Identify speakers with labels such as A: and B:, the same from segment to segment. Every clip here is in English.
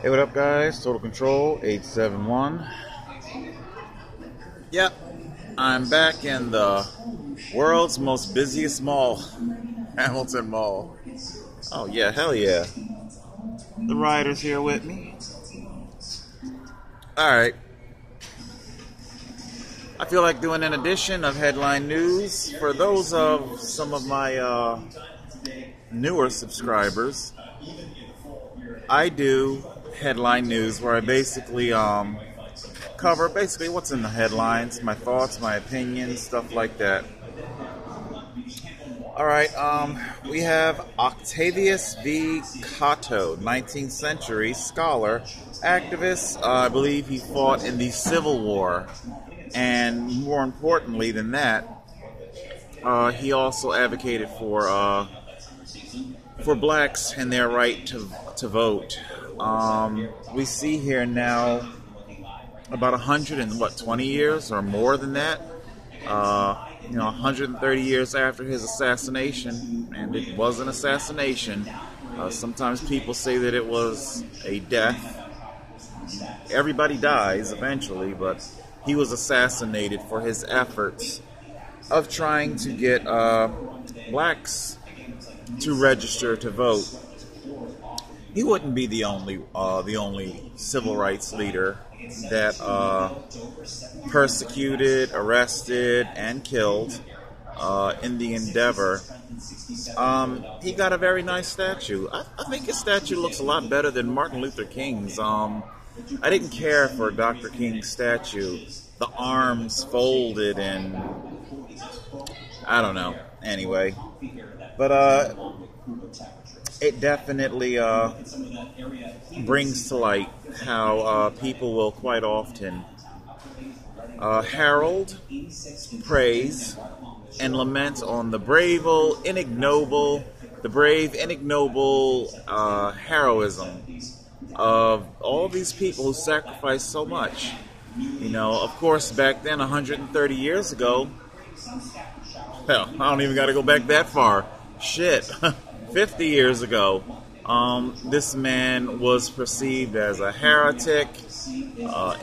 A: Hey, what up, guys? Total Control 871. Yep, I'm back in the world's most busiest mall, Hamilton Mall. Oh, yeah, hell yeah. The rider's here with me. Alright. I feel like doing an edition of Headline News. For those of some of my newer subscribers, I do Headline News where I basically cover what's in the headlines, my thoughts, my opinions, stuff like that. Alright, we have Octavius V. Cato, 19th century scholar, activist. I believe he fought in the Civil War. And more importantly than that, he also advocated for blacks and their right to vote. We see here now about 120 years or more than that. 130 years after his assassination, and it was an assassination. Sometimes people say that it was a death. Everybody dies eventually, but he was assassinated for his efforts of trying to get blacks to register to vote. He wouldn't be the only civil rights leader that persecuted, arrested, and killed in the endeavor. He got a very nice statue. I think his statue looks a lot better than Martin Luther King's. I didn't care for Dr. King's statue. The arms folded and I don't know. Anyway, but it definitely brings to light how people will quite often herald, praise, and lament on the brave, ignoble heroism of all these people who sacrificed so much. Of course, back then, 130 years ago, hell, I don't even got to go back that far. Shit, 50 years ago, this man was perceived as a heretic,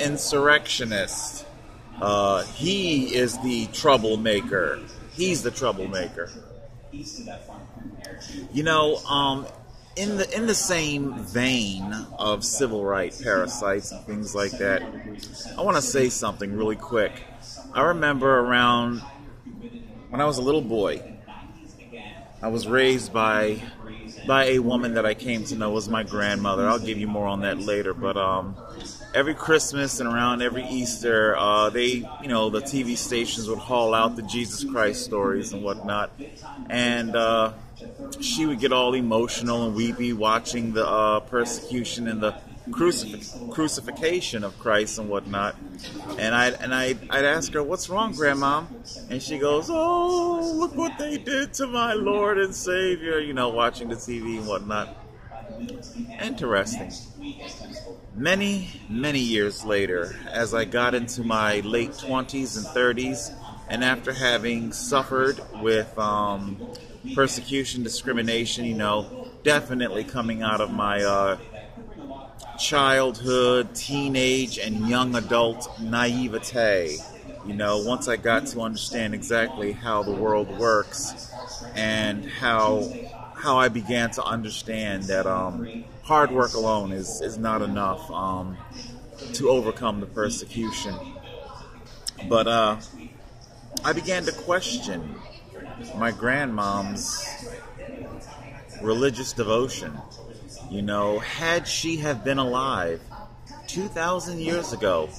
A: insurrectionist. He is the troublemaker. He's the troublemaker. In the same vein of civil rights parasites and things like that, I want to say something really quick. I remember around when I was a little boy, I was raised by a woman that I came to know was my grandmother. I'll give you more on that later. But every Christmas and around every Easter, the TV stations would haul out the Jesus Christ stories and whatnot. And she would get all emotional and weepy watching the persecution and the crucifixion of Christ and whatnot. And I'd ask her, "What's wrong, Grandma?" And she goes, "Oh, look what they did to my Lord and Savior," watching the TV and whatnot. Interesting. Many, many years later, as I got into my late 20s and 30s, and after having suffered with persecution, discrimination, definitely coming out of my childhood, teenage, and young adult naivete. Once I got to understand exactly how the world works and how I began to understand that hard work alone is not enough to overcome the persecution. But I began to question my grandmom's religious devotion. Had she have been alive 2,000 years ago,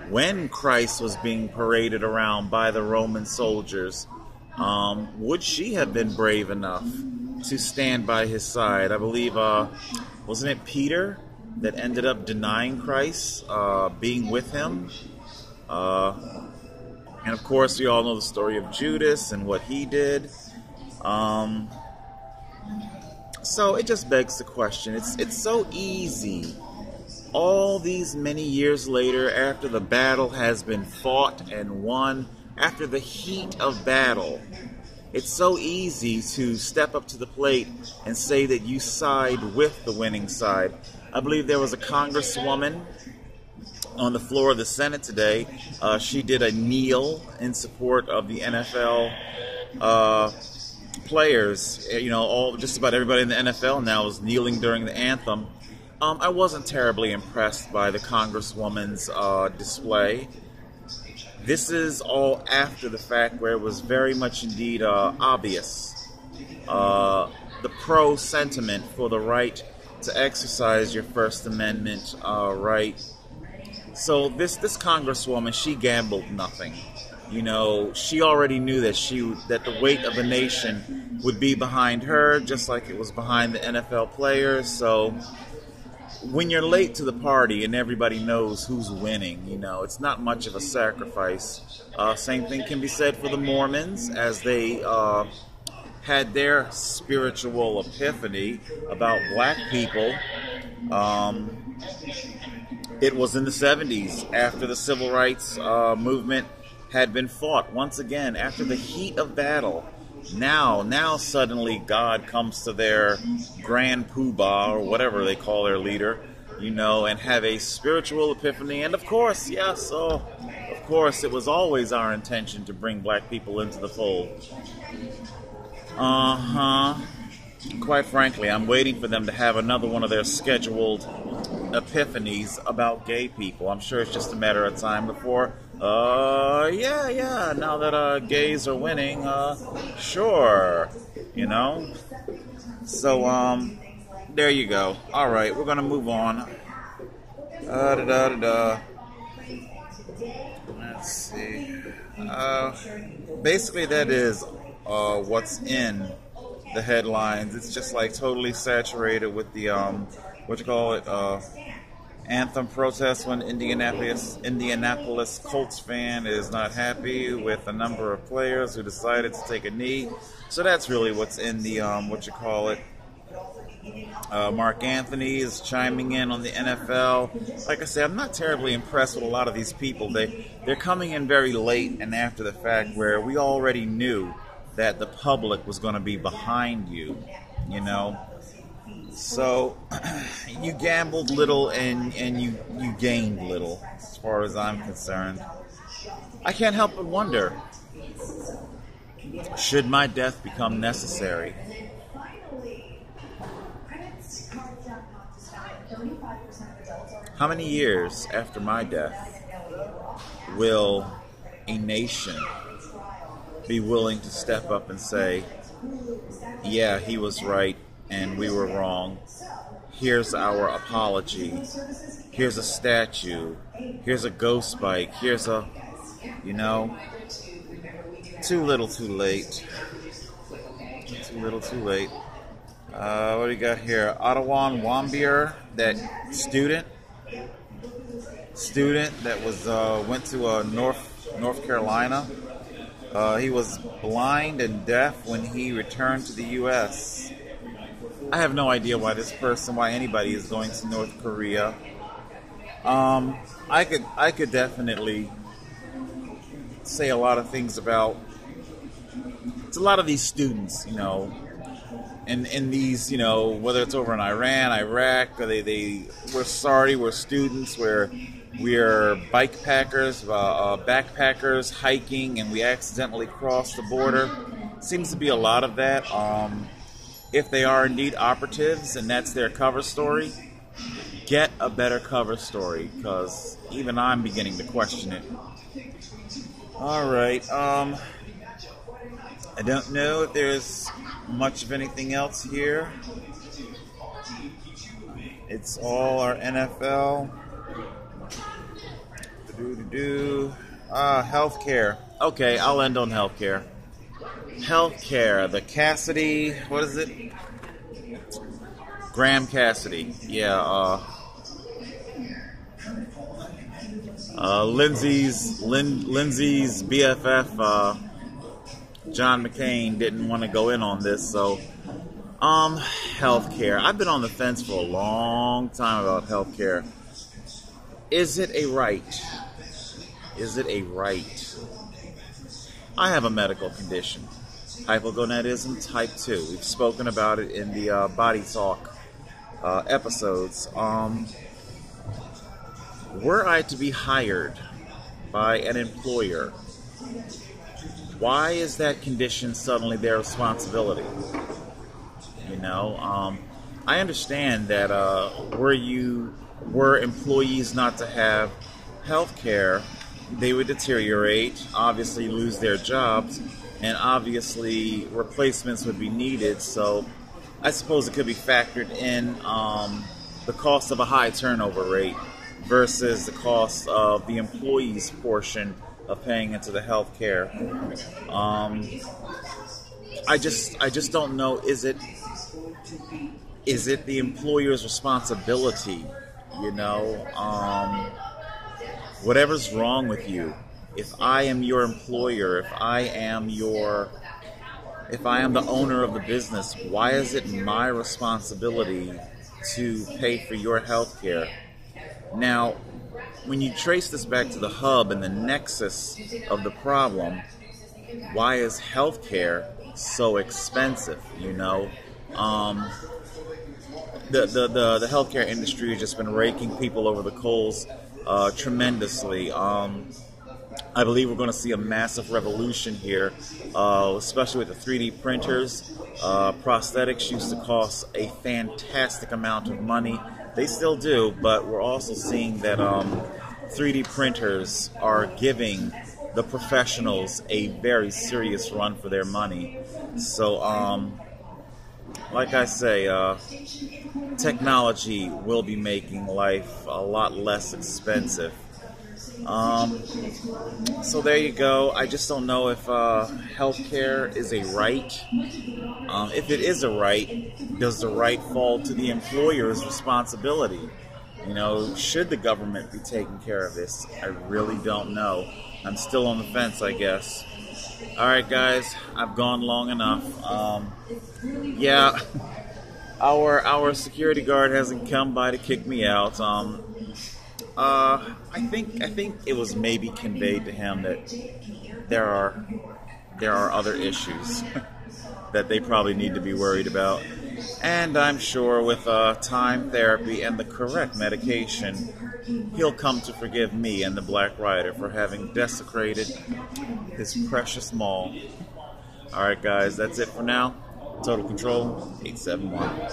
A: when Christ was being paraded around by the Roman soldiers, would she have been brave enough to stand by his side? I believe, wasn't it Peter that ended up denying Christ being with him? And of course, we all know the story of Judas and what he did. So it just begs the question. It's so easy. All these many years later, after the battle has been fought and won, after the heat of battle, It's so easy to step up to the plate and say that you side with the winning side. I believe there was a congresswoman on the floor of the Senate today. She did a kneel in support of the NFL players. You know, just about everybody in the NFL now is kneeling during the anthem. I wasn't terribly impressed by the congresswoman's display. This is all after the fact, where it was very much indeed obvious. The pro-sentiment for the right to exercise your First Amendment right. So this congresswoman, she gambled nothing. You know, she already knew that the weight of the nation would be behind her, just like it was behind the NFL players. So when you're late to the party and everybody knows who's winning, you know, it's not much of a sacrifice. Same thing can be said for the Mormons, as they had their spiritual epiphany about black people. It was in the 70s, after the civil rights movement had been fought. Once again, after the heat of battle, now suddenly God comes to their grand poobah, or whatever they call their leader, you know, and have a spiritual epiphany. And of course, yes, of course, it was always our intention to bring black people into the fold. Quite frankly, I'm waiting for them to have another one of their scheduled epiphanies about gay people. I'm sure it's just a matter of time before, now that gays are winning, sure, you know. So, there you go. All right, we're going to move on. Let's see. Basically, that is what's in the headlines. It's just like totally saturated with the anthem protest, when Indianapolis Colts fan is not happy with a number of players who decided to take a knee. So that's really what's in the Mark Anthony is chiming in on the NFL. Like I said, I'm not terribly impressed with a lot of these people. They're coming in very late and after the fact, where we already knew that the public was going to be behind you, you know. So you gambled little and you gained little, as far as I'm concerned. I can't help but wonder, should my death become necessary? How many years after my death will a nation be willing to step up and say, yeah, he was right and we were wrong. Here's our apology. Here's a statue. Here's a ghost bike. Here's a, you know, too little too late. Too little too late. What do you got here? Ottawa Wambier, that student that was went to North Carolina. He was blind and deaf when he returned to the U.S. I have no idea why anybody is going to North Korea. I could definitely say a lot of things about, it's a lot of these students, you know, and these, you know, whether it's over in Iran, Iraq, or we're students, we're bike packers, backpackers, hiking, and we accidentally cross the border. Seems to be a lot of that. If they are indeed operatives and that's their cover story, get a better cover story, because even I'm beginning to question it. All right. I don't know if there's much of anything else here. It's all our NFL. Healthcare. Okay, I'll end on healthcare. Healthcare. The Cassidy, what is it? Graham Cassidy. Yeah. Lindsay's BFF, John McCain, didn't want to go in on this, so healthcare. I've been on the fence for a long time about healthcare. Is it a right? Is it a right? I have a medical condition. hypogonadism type 2. We've spoken about it in the Body Talk episodes. Were I to be hired by an employer, why is that condition suddenly their responsibility? You know, I understand that were employees not to have health care, they would deteriorate, obviously lose their jobs, and obviously replacements would be needed. So I suppose it could be factored in the cost of a high turnover rate versus the cost of the employee's portion of paying into the health care. I just don't know. Is it the employer's responsibility? You know, whatever's wrong with you, if I am your employer, if I am the owner of the business, why is it my responsibility to pay for your health care? Now, when you trace this back to the hub and the nexus of the problem, why is health care so expensive? You know, the healthcare industry has just been raking people over the coals tremendously. I believe we're going to see a massive revolution here, especially with the 3D printers. Prosthetics used to cost a fantastic amount of money. They still do, but we're also seeing that 3D printers are giving the professionals a very serious run for their money. So, like I say, technology will be making life a lot less expensive. So there you go. I just don't know if healthcare is a right. If it is a right, does the right fall to the employer's responsibility? You know, should the government be taking care of this? I really don't know. I'm still on the fence, I guess. All right, guys, I've gone long enough. Yeah, our security guard hasn't come by to kick me out. I think it was maybe conveyed to him that there are other issues that they probably need to be worried about. And I'm sure with time, therapy, and the correct medication, he'll come to forgive me and the Black Rider for having desecrated his precious mall. Alright guys, that's it for now. Total Control 871.